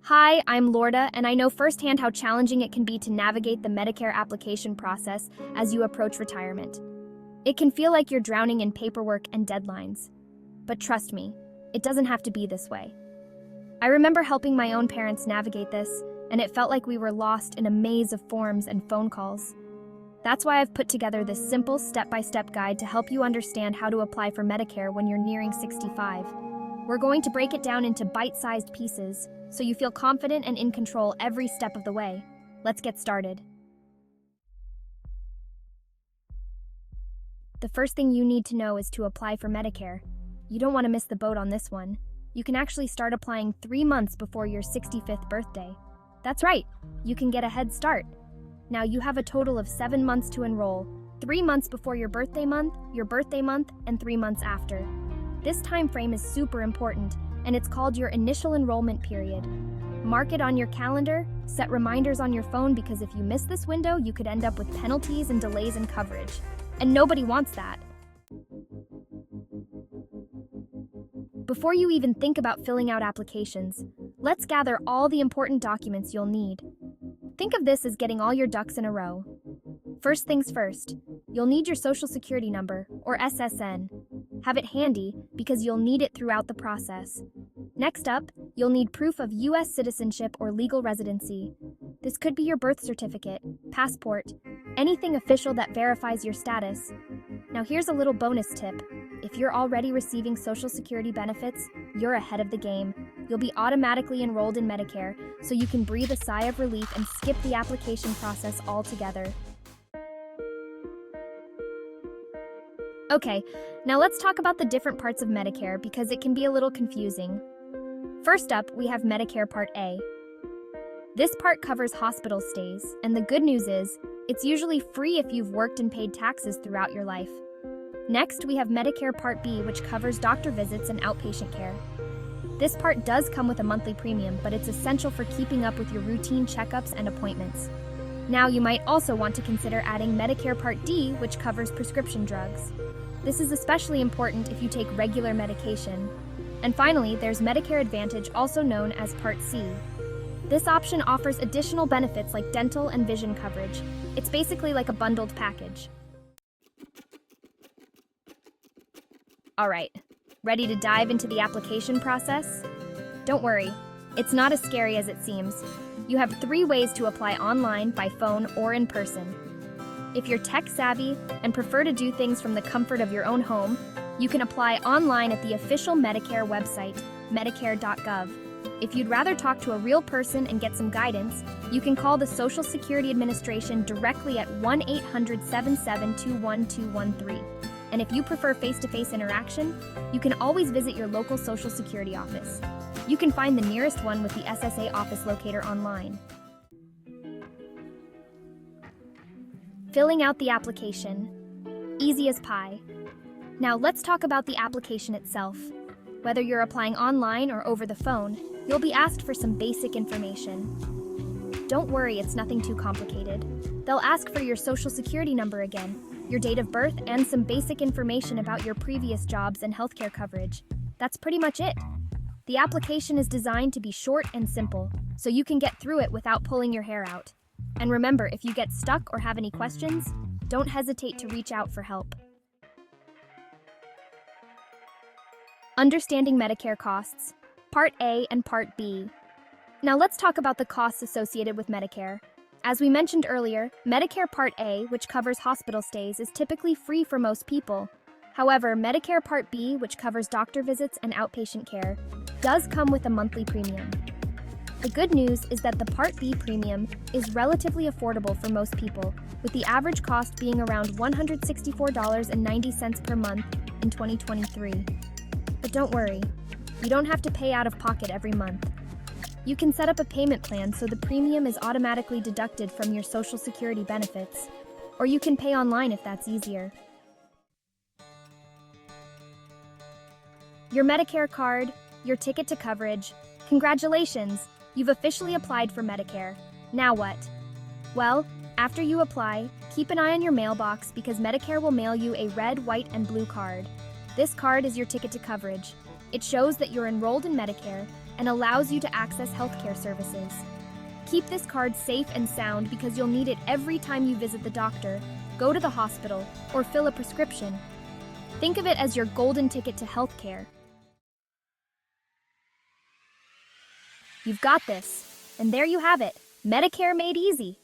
Hi, I'm Lorda, and I know firsthand how challenging it can be to navigate the Medicare application process as you approach retirement. It can feel like you're drowning in paperwork and deadlines. But trust me, it doesn't have to be this way. I remember helping my own parents navigate this, and it felt like we were lost in a maze of forms and phone calls. That's why I've put together this simple step-by-step guide to help you understand how to apply for Medicare when you're nearing 65. We're going to break it down into bite-sized pieces, so you feel confident and in control every step of the way. Let's get started. The first thing you need to know is to apply for Medicare. You don't want to miss the boat on this one. You can actually start applying 3 months before your 65th birthday. That's right, you can get a head start. Now you have a total of 7 months to enroll, 3 months before your birthday month, and 3 months after. This time frame is super important, and it's called your initial enrollment period. Mark it on your calendar, set reminders on your phone, because if you miss this window, you could end up with penalties and delays in coverage. And nobody wants that. Before you even think about filling out applications, let's gather all the important documents you'll need. Think of this as getting all your ducks in a row. First things first, you'll need your Social Security number, or SSN. Have it handy because you'll need it throughout the process. Next up, you'll need proof of U.S. citizenship or legal residency. This could be your birth certificate, passport, anything official that verifies your status. Now here's a little bonus tip. If you're already receiving Social Security benefits, you're ahead of the game. You'll be automatically enrolled in Medicare, so you can breathe a sigh of relief and skip the application process altogether. Okay, now let's talk about the different parts of Medicare because it can be a little confusing. First up, we have Medicare Part A. This part covers hospital stays, and the good news is, it's usually free if you've worked and paid taxes throughout your life. Next, we have Medicare Part B, which covers doctor visits and outpatient care. This part does come with a monthly premium, but it's essential for keeping up with your routine checkups and appointments. Now, you might also want to consider adding Medicare Part D, which covers prescription drugs. This is especially important if you take regular medication. And finally, there's Medicare Advantage, also known as Part C. This option offers additional benefits like dental and vision coverage. It's basically like a bundled package. All right, ready to dive into the application process? Don't worry, it's not as scary as it seems. You have 3 ways to apply online, by phone, or in person. If you're tech-savvy and prefer to do things from the comfort of your own home, you can apply online at the official Medicare website, medicare.gov. If you'd rather talk to a real person and get some guidance, you can call the Social Security Administration directly at 1-800-7721-213. And if you prefer face-to-face interaction, you can always visit your local Social Security office. You can find the nearest one with the SSA office locator online. Filling out the application. Easy as pie. Now let's talk about the application itself. Whether you're applying online or over the phone, you'll be asked for some basic information. Don't worry, it's nothing too complicated. They'll ask for your Social Security number again, your date of birth, and some basic information about your previous jobs and healthcare coverage. That's pretty much it. The application is designed to be short and simple, so you can get through it without pulling your hair out. And remember, if you get stuck or have any questions, don't hesitate to reach out for help. Understanding Medicare costs, Part A and Part B. Now let's talk about the costs associated with Medicare. As we mentioned earlier, Medicare Part A, which covers hospital stays, is typically free for most people. However, Medicare Part B, which covers doctor visits and outpatient care, does come with a monthly premium. The good news is that the Part B premium is relatively affordable for most people, with the average cost being around $164.90 per month in 2023. But don't worry, you don't have to pay out of pocket every month. You can set up a payment plan so the premium is automatically deducted from your Social Security benefits, or you can pay online if that's easier. Your Medicare card, your ticket to coverage. Congratulations! You've officially applied for Medicare. Now what? Well, after you apply, keep an eye on your mailbox because Medicare will mail you a red, white, and blue card. This card is your ticket to coverage. It shows that you're enrolled in Medicare, and allows you to access healthcare services. Keep this card safe and sound because you'll need it every time you visit the doctor, go to the hospital, or fill a prescription. Think of it as your golden ticket to healthcare. You've got this. And there you have it, Medicare made easy.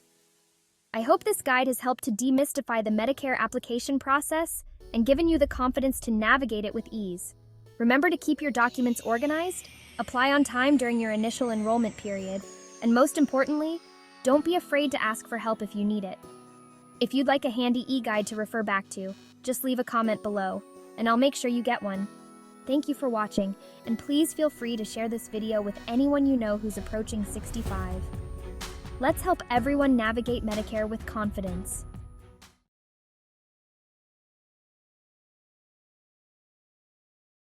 I hope this guide has helped to demystify the Medicare application process and given you the confidence to navigate it with ease. Remember to keep your documents organized, apply on time during your initial enrollment period, and most importantly, don't be afraid to ask for help if you need it. If you'd like a handy e-guide to refer back to, just leave a comment below, and I'll make sure you get one. Thank you for watching, and please feel free to share this video with anyone you know who's approaching 65. Let's help everyone navigate Medicare with confidence.